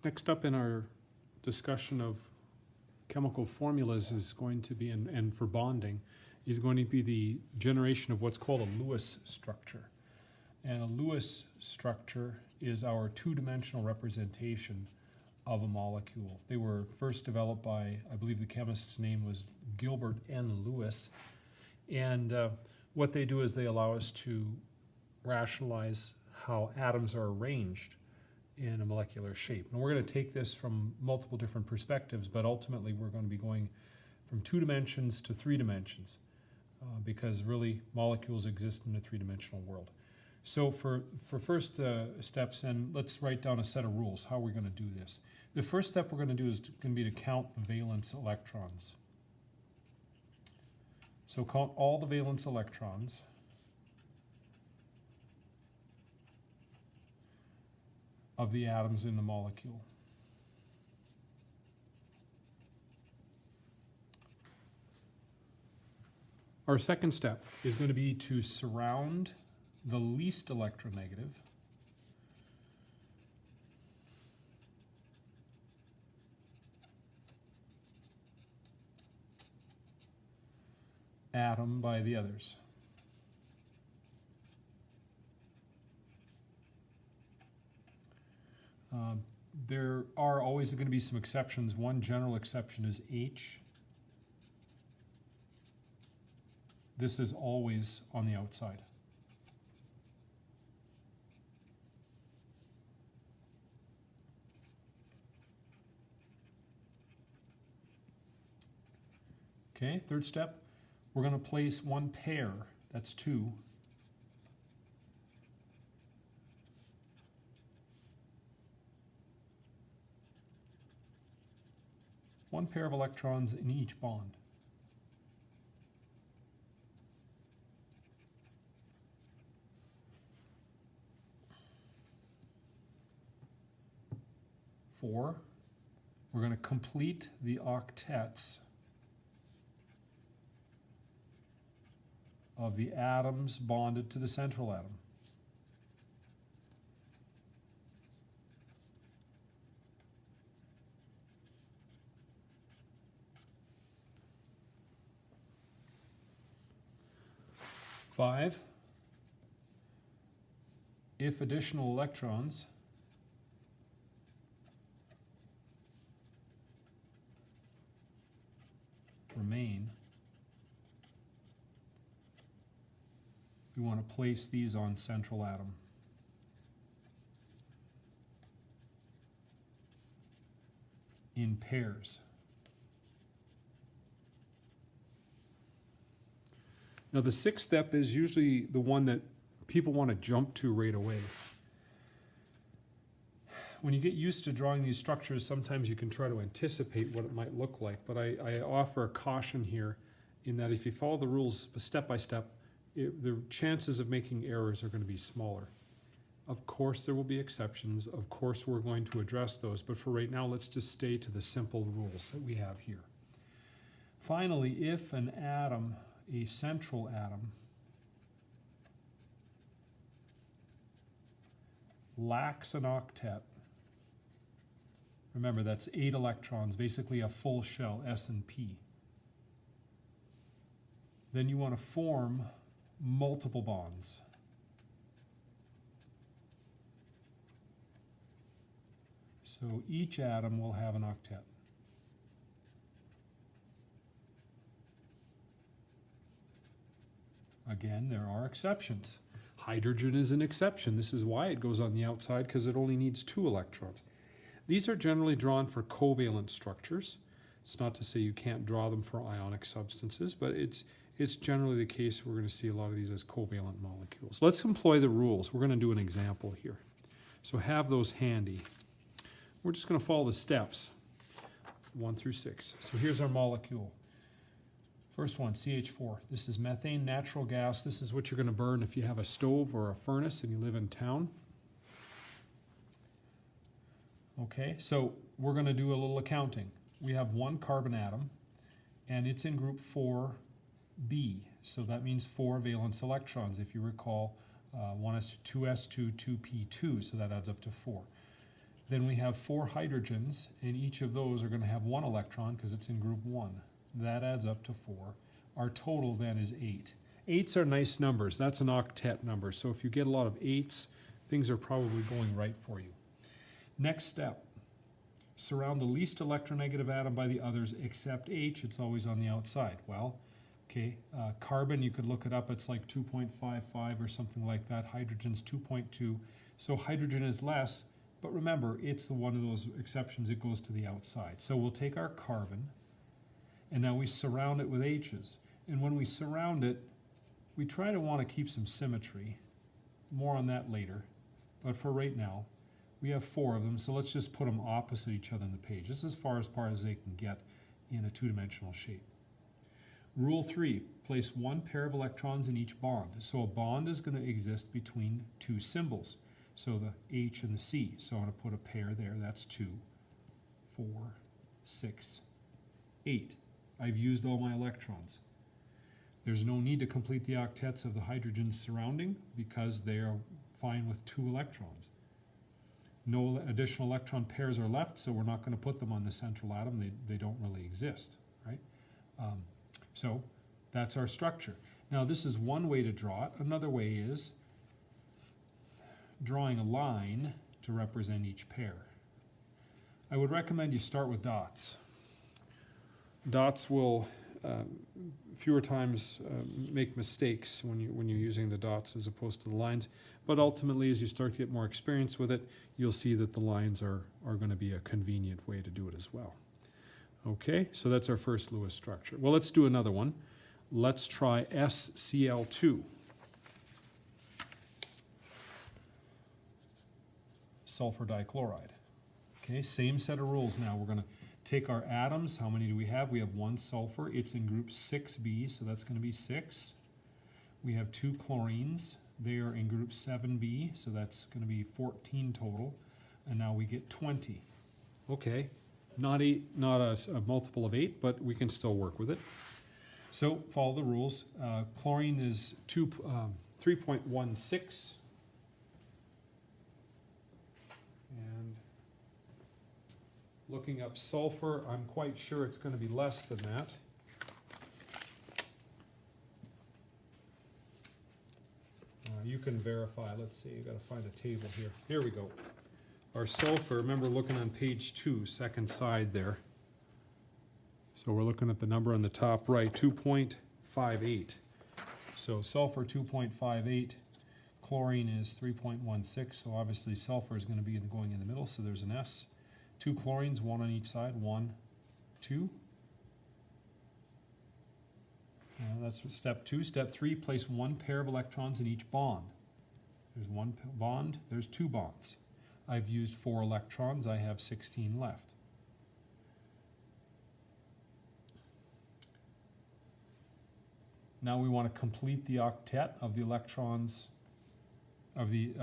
Next up in our discussion of chemical formulas is going to be, and for bonding, is going to be the generation of what's called a Leis structure. And a Leis structure is our two-dimensional representation of a molecule. They were first developed by, I believe the chemist's name was Gilbert N. Lewis. And what they do is they allow us to rationalize how atoms are arranged in a molecular shape. And we're going to take this from multiple different perspectives, but ultimately we're going to be going from 2 dimensions to 3 dimensions because really molecules exist in a 3-dimensional world. So for first steps, and let's write down a set of rules. How are we going to do this? The first step we're going to do is going to be to count the valence electrons. So count all the valence electrons. Of the atoms in the molecule. Our second step is going to be to surround the least electronegative atom by the others. There are always going to be some exceptions. One general exception is H. This is always on the outside. Okay, third step, we're going to place one pair, that's 2, one pair of electrons in each bond. Four, we're going to complete the octets of the atoms bonded to the central atom. Five, if additional electrons remain, we want to place these on central atom. In pairs. Now the sixth step is usually the one that people want to jump to right away. When you get used to drawing these structures, sometimes you can try to anticipate what it might look like, but I offer a caution here in that if you follow the rules step by step, the chances of making errors are going to be smaller. Of course there will be exceptions, of course we're going to address those, but for right now let's just stay to the simple rules that we have here. Finally, if an atom, a central atom, lacks an octet, remember that's 8 electrons, basically a full shell, S and P, then you want to form multiple bonds. So each atom will have an octet. Again, there are exceptions. Hydrogen is an exception. This is why it goes on the outside, because it only needs 2 electrons. These are generally drawn for covalent structures. It's not to say you can't draw them for ionic substances, but it's generally the case we're going to see a lot of these as covalent molecules. Let's employ the rules. We're going to do an example here. So have those handy. We're just going to follow the steps, 1 through 6. So here's our molecule. First one, CH4. This is methane, natural gas. This is what you're going to burn if you have a stove or a furnace and you live in town. Okay, so we're going to do a little accounting. We have 1 carbon atom, and it's in group 4b. So that means 4 valence electrons. If you recall, 1s2, 2s2, 2p2, so that adds up to 4. Then we have 4 hydrogens, and each of those are going to have 1 electron because it's in group 1. That adds up to 4. Our total then is 8. 8s are nice numbers. That's an octet number. So if you get a lot of 8s, things are probably going right for you. Next step. Surround the least electronegative atom by the others except H. It's always on the outside. Well, okay, carbon, you could look it up. It's like 2.55 or something like that. Hydrogen's 2.2. So hydrogen is less, but remember, it's the one of those exceptions. It goes to the outside. So we'll take our carbon, and now we surround it with H's. And when we surround it, we try to want to keep some symmetry. More on that later. But for right now, we have 4 of them, so let's just put them opposite each other on the page. This is as far as they can get in a 2-dimensional shape. Rule 3, place 1 pair of electrons in each bond. So a bond is going to exist between 2 symbols. So the H and the C. So I'm going to put a pair there. That's 2, 4, 6, 8. I've used all my electrons. There's no need to complete the octets of the hydrogens surrounding because they are fine with 2 electrons. No additional electron pairs are left, so we're not going to put them on the central atom. They don't really exist, right? So that's our structure. Now this is one way to draw it. Another way is drawing a line to represent each pair. I would recommend you start with dots. Dots will fewer times make mistakes when you're using the dots as opposed to the lines. But ultimately, as you start to get more experience with it, you'll see that the lines are going to be a convenient way to do it as well. Okay, so that's our first Lewis structure. Well, let's do another one. Let's try SCl2. Sulfur dichloride. Okay, same set of rules now. We're going to take our atoms. How many do we have? We have 1 sulfur. It's in group 6b, so that's going to be 6. We have 2 chlorines. They are in group 7b, so that's going to be 14 total. And now we get 20. Okay, not a multiple of 8, but we can still work with it. So follow the rules. Chlorine is 3.16. And looking up sulfur, I'm quite sure it's going to be less than that. You can verify. Let's see, you've got to find a table here. Here we go. Our sulfur, remember looking on page 2, second side there. So we're looking at the number on the top right, 2.58. So sulfur 2.58, chlorine is 3.16, so obviously sulfur is going to be going in the middle, so there's an S. 2 chlorines, 1 on each side, 1, 2. That's step 2. Step 3, place 1 pair of electrons in each bond. There's 1 bond, there's 2 bonds. I've used 4 electrons, I have 16 left. Now we want to complete the octet of the electrons, of the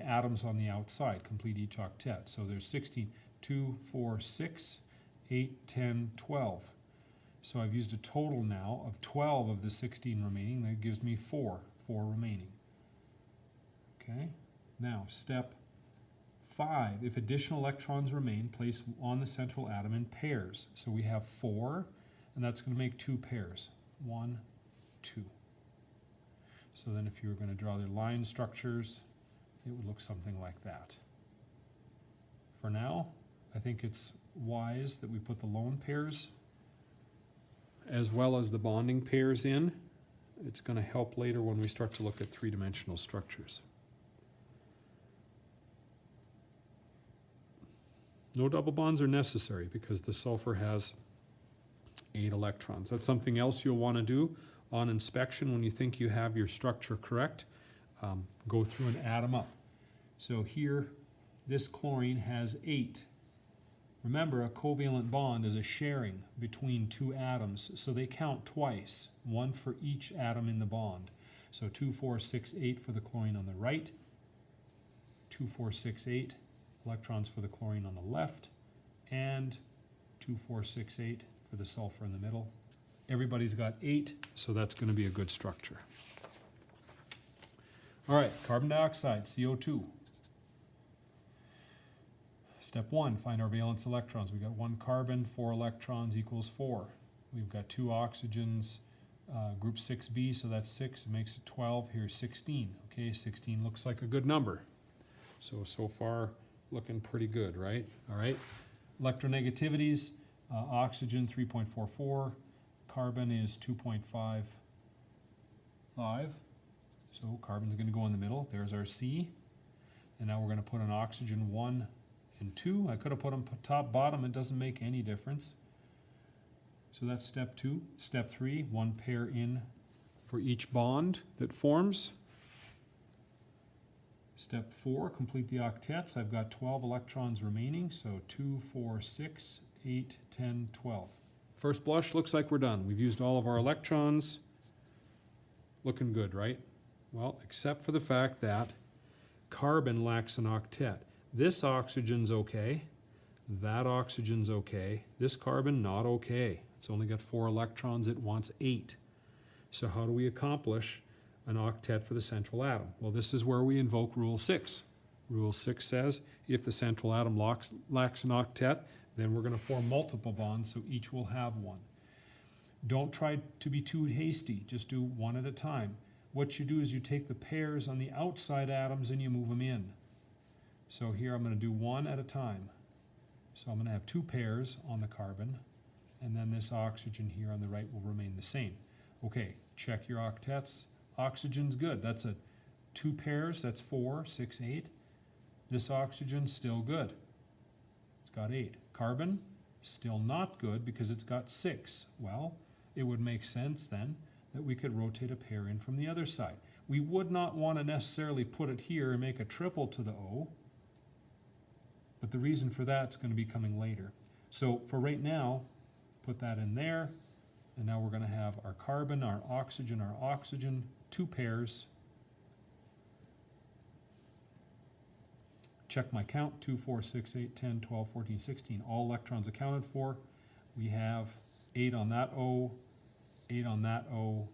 atoms on the outside, complete each octet. So there's 16, 2, 4, 6, 8, 10, 12. So I've used a total now of 12 of the 16 remaining. That gives me 4 remaining. Okay, now step 5. If additional electrons remain, place on the central atom in pairs. So we have 4, and that's going to make 2 pairs. 1, 2. So then if you were going to draw their line structures, it would look something like that. For now, I think it's wise that we put the lone pairs as well as the bonding pairs in. It's going to help later when we start to look at 3-dimensional structures. No double bonds are necessary because the sulfur has 8 electrons. That's something else you'll want to do on inspection when you think you have your structure correct. Go through and add them up. So here, this chlorine has 8. Remember, a covalent bond is a sharing between 2 atoms, so they count twice, 1 for each atom in the bond. So 2, 4, 6, 8 for the chlorine on the right, 2, 4, 6, 8 electrons for the chlorine on the left, and 2, 4, 6, 8 for the sulfur in the middle. Everybody's got 8, so that's going to be a good structure. All right, carbon dioxide, CO2. Step 1, find our valence electrons. We've got 1 carbon, 4 electrons equals 4. We've got 2 oxygens, group 6b, so that's 6, it makes it 12. Here's 16. Okay, 16 looks like a good number. So far, looking pretty good, right? All right. Electronegativities, oxygen 3.44, carbon is 2.55. So carbon's going to go in the middle. There's our C. And now we're going to put an oxygen 1 and 2. I could have put them top, bottom. It doesn't make any difference. So that's step 2. Step 3, 1 pair in for each bond that forms. Step 4, complete the octets. I've got 12 electrons remaining. So 2, 4, 6, 8, 10, 12. First blush, looks like we're done. We've used all of our electrons. Looking good, right? Well, except for the fact that carbon lacks an octet. This oxygen's okay. That oxygen's okay. This carbon, not okay. It's only got 4 electrons. It wants 8. So how do we accomplish an octet for the central atom? Well, this is where we invoke Rule 6. Rule 6 says if the central atom lacks an octet, then we're going to form multiple bonds, so each will have 1. Don't try to be too hasty. Just do 1 at a time. What you do is you take the pairs on the outside atoms and you move them in. So here I'm going to do 1 at a time. So I'm going to have 2 pairs on the carbon, and then this oxygen here on the right will remain the same. Okay, check your octets. Oxygen's good. That's 2 pairs, that's 4, 6, 8. This oxygen's still good. It's got 8. Carbon, still not good because it's got 6. Well, it would make sense then that we could rotate a pair in from the other side. We would not want to necessarily put it here and make a triple to the O, but the reason for that's going to be coming later. So for right now, put that in there, and now we're going to have our carbon, our oxygen, 2 pairs. Check my count, 2, 4, 6, 8, 10, 12, 14, 16. All electrons accounted for. We have 8 on that O, 8 on that O,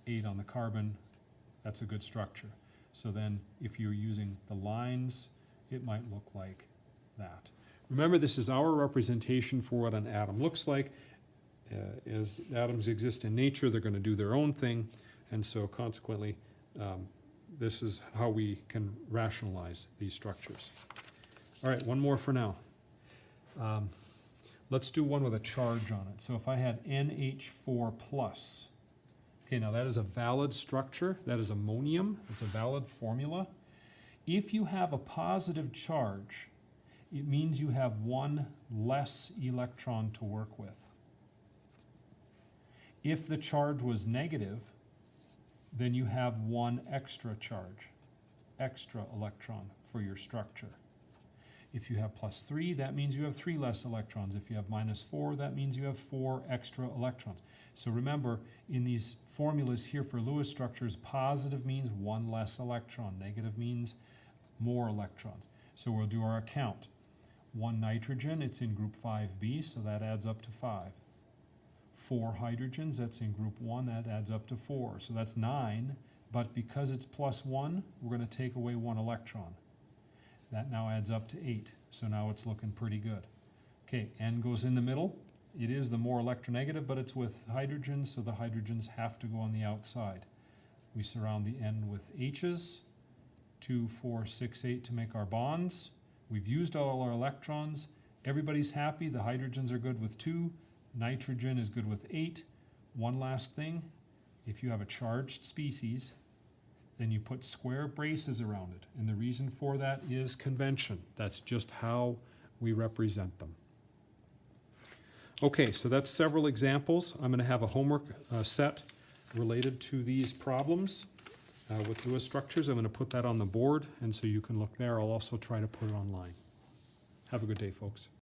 8 on the carbon. That's a good structure. So then if you're using the lines, it might look like that. Remember, this is our representation for what an atom looks like. As atoms exist in nature, they're going to do their own thing, and so consequently, this is how we can rationalize these structures. All right, one more for now. Let's do one with a charge on it. So if I had NH4+, okay, now that is a valid structure. That is ammonium. It's a valid formula. If you have a positive charge, it means you have 1 less electron to work with. If the charge was negative, then you have 1 extra charge, extra electron for your structure. If you have +3, that means you have 3 less electrons. If you have -4, that means you have 4 extra electrons. So remember, in these formulas here for Lewis structures, positive means 1 less electron, negative means more electrons. So we'll do our account. 1 nitrogen, it's in group 5b, so that adds up to 5. 4 hydrogens, that's in group 1, that adds up to 4. So that's 9, but because it's +1, we're going to take away 1 electron. That now adds up to 8. So now it's looking pretty good. Okay, N goes in the middle. It is the more electronegative, but it's with hydrogens, so the hydrogens have to go on the outside. We surround the N with H's, 2, 4, 6, 8 to make our bonds. We've used all our electrons. Everybody's happy. The hydrogens are good with 2. Nitrogen is good with 8. One last thing, if you have a charged species, then you put square braces around it. And the reason for that is convention. That's just how we represent them. Okay, so that's several examples. I'm going to have a homework set related to these problems with Lewis structures. I'm going to put that on the board, and so you can look there. I'll also try to put it online. Have a good day, folks.